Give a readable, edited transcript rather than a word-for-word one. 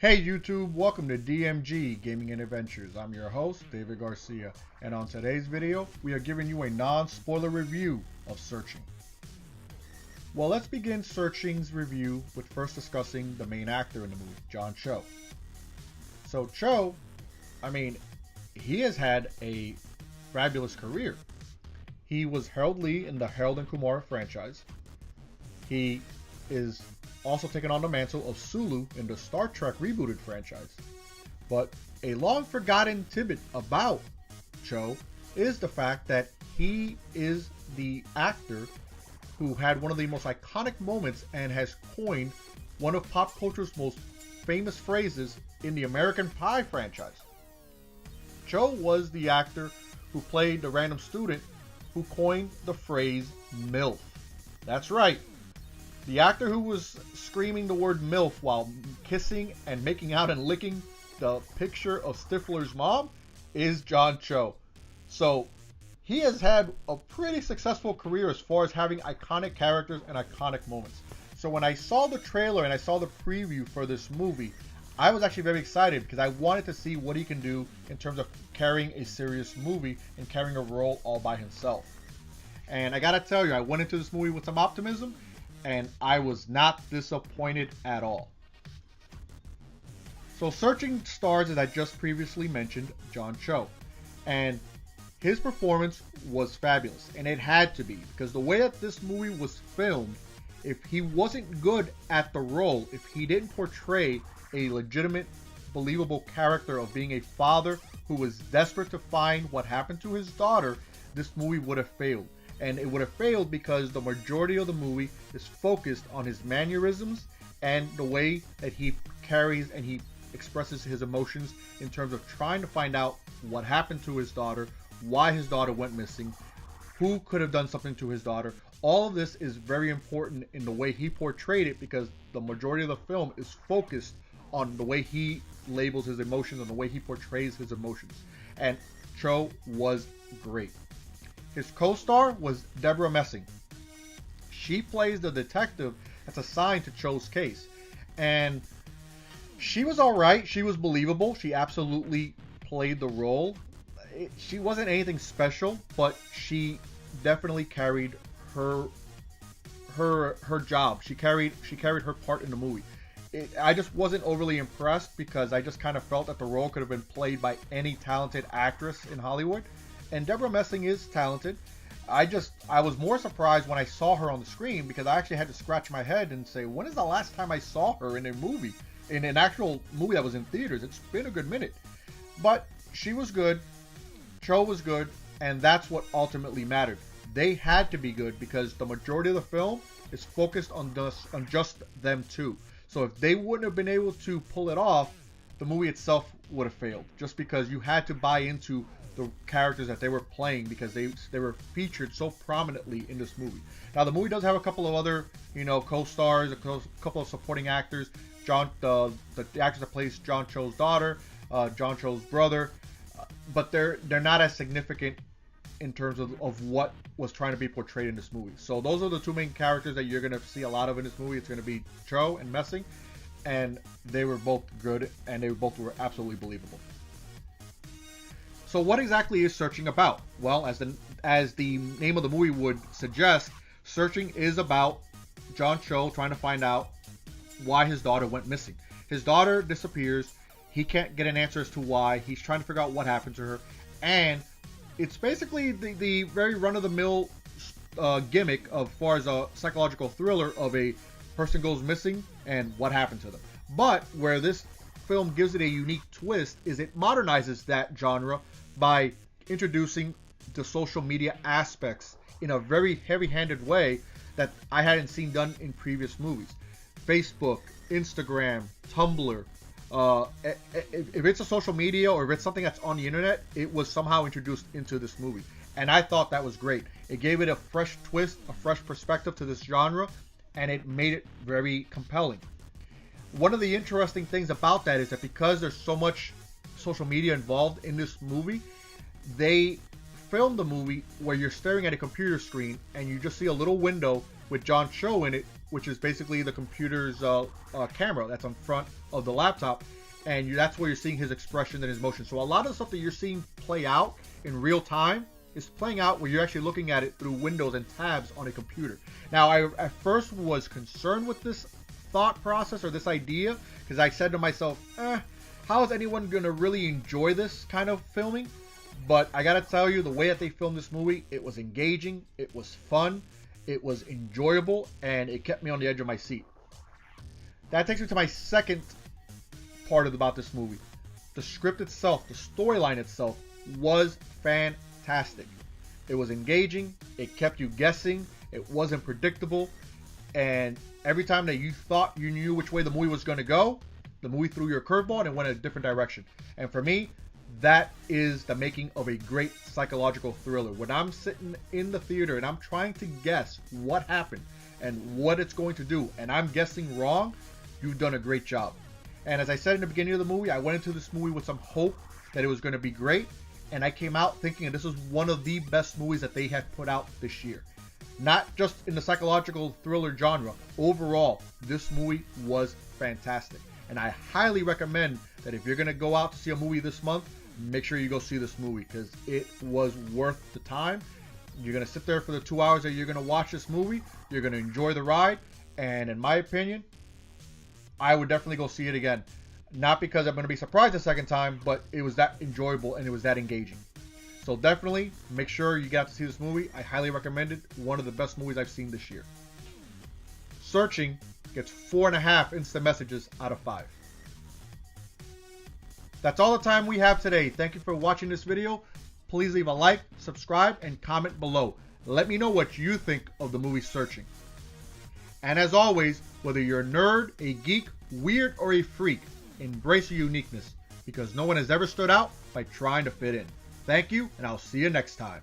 Hey YouTube, welcome to DMG Gaming and Adventures. I'm your host, David Garcia, and on today's video, we are giving you a non-spoiler review of Searching. Well, let's begin Searching's review with first discussing the main actor in the movie, John Cho. So Cho, he has had a fabulous career. He was Harold Lee in the Harold and Kumar franchise. He is also taken on the mantle of Sulu in the Star Trek rebooted franchise. But a long forgotten tidbit about Cho is the fact that he is the actor who had one of the most iconic moments and has coined one of pop culture's most famous phrases in the American Pie franchise. Cho was the actor who played the random student who coined the phrase MILF. That's right. The actor who was screaming the word MILF while kissing and making out and licking the picture of Stifler's mom is John Cho. So he has had a pretty successful career as far as having iconic characters and iconic moments. So when I saw the trailer and I saw the preview for this movie, I was actually very excited because I wanted to see what he can do in terms of carrying a serious movie and carrying a role all by himself. And I gotta tell you, I went into this movie with some optimism, and I was not disappointed at all. So Searching stars, as I just previously mentioned, John Cho. And his performance was fabulous. And it had to be, because the way that this movie was filmed, if he wasn't good at the role, if he didn't portray a legitimate, believable character of being a father who was desperate to find what happened to his daughter, this movie would have failed. And it would have failed because the majority of the movie is focused on his mannerisms and the way that he carries and he expresses his emotions in terms of trying to find out what happened to his daughter, why his daughter went missing, who could have done something to his daughter. All of this is very important in the way he portrayed it because the majority of the film is focused on the way he labels his emotions and the way he portrays his emotions. And Cho was great. His co-star was Deborah Messing. She plays the detective that's assigned to Cho's case. And she was alright. She was believable. She absolutely played the role. She wasn't anything special, but she definitely carried her job. She carried her part in the movie. I just wasn't overly impressed because I just kind of felt that the role could have been played by any talented actress in Hollywood. And Deborah Messing is talented. I was more surprised when I saw her on the screen because I actually had to scratch my head and say, when is the last time I saw her in a movie? In an actual movie that was in theaters? It's been a good minute. But she was good. Cho was good. And that's what ultimately mattered. They had to be good because the majority of the film is focused on just them two. So if they wouldn't have been able to pull it off, the movie itself would have failed. Just because you had to buy into the characters that they were playing because they were featured so prominently in this movie. Now the movie does have a couple of other co-stars, a couple of supporting actors. The actress that plays John Cho's daughter, John Cho's brother, but they're not as significant in terms of what was trying to be portrayed in this movie. So those are the two main characters that you're going to see a lot of in this movie. It's going to be Cho and Messing, and they were both good and they both were absolutely believable. So what exactly is Searching about? Well, as the name of the movie would suggest, Searching is about John Cho trying to find out why his daughter went missing. His daughter disappears. He can't get an answer as to why. He's trying to figure out what happened to her. And it's basically the very run-of-the-mill gimmick as far as a psychological thriller of a person goes missing and what happened to them. But where this film gives it a unique twist is it modernizes that genre by introducing the social media aspects in a very heavy-handed way that I hadn't seen done in previous movies. Facebook, Instagram, Tumblr. If it's a social media or if it's something that's on the internet, it was somehow introduced into this movie. And I thought that was great. It gave it a fresh twist, a fresh perspective to this genre, and it made it very compelling. One of the interesting things about that is that because there's so much social media involved in this movie, they filmed the movie where you're staring at a computer screen and you just see a little window with John Cho in it which is basically the computer's camera that's on front of the laptop, and that's where you're seeing his expression and his motion. So a lot of the stuff that you're seeing play out in real time is playing out where you're actually looking at it through windows and tabs on a computer. Now, I at first was concerned with this thought process or this idea, because I said to myself, how is anyone going to really enjoy this kind of filming? But I gotta tell you, the way that they filmed this movie, it was engaging, it was fun, it was enjoyable, and it kept me on the edge of my seat. That takes me to my second part about this movie. The script itself, the storyline itself, was fantastic. It was engaging, it kept you guessing, it wasn't predictable, and every time that you thought you knew which way the movie was going to go, the movie threw you a curveball and it went a different direction. And for me, that is the making of a great psychological thriller. When I'm sitting in the theater and I'm trying to guess what happened and what it's going to do, and I'm guessing wrong, you've done a great job. And as I said in the beginning of the movie, I went into this movie with some hope that it was going to be great, and I came out thinking this was one of the best movies that they had put out this year. Not just in the psychological thriller genre. Overall, this movie was fantastic. And I highly recommend that if you're going to go out to see a movie this month, make sure you go see this movie, because it was worth the time. You're going to sit there for the 2 hours that you're going to watch this movie. You're going to enjoy the ride. And in my opinion, I would definitely go see it again. Not because I'm going to be surprised the second time, but it was that enjoyable and it was that engaging. So definitely make sure you get out to see this movie. I highly recommend it. One of the best movies I've seen this year. Searching gets 4.5 instant messages out of 5. That's all the time we have today. Thank you for watching this video. Please leave a like, subscribe, and comment below. Let me know what you think of the movie Searching. And as always, whether you're a nerd, a geek, weird, or a freak, embrace your uniqueness, because no one has ever stood out by trying to fit in. Thank you, and I'll see you next time.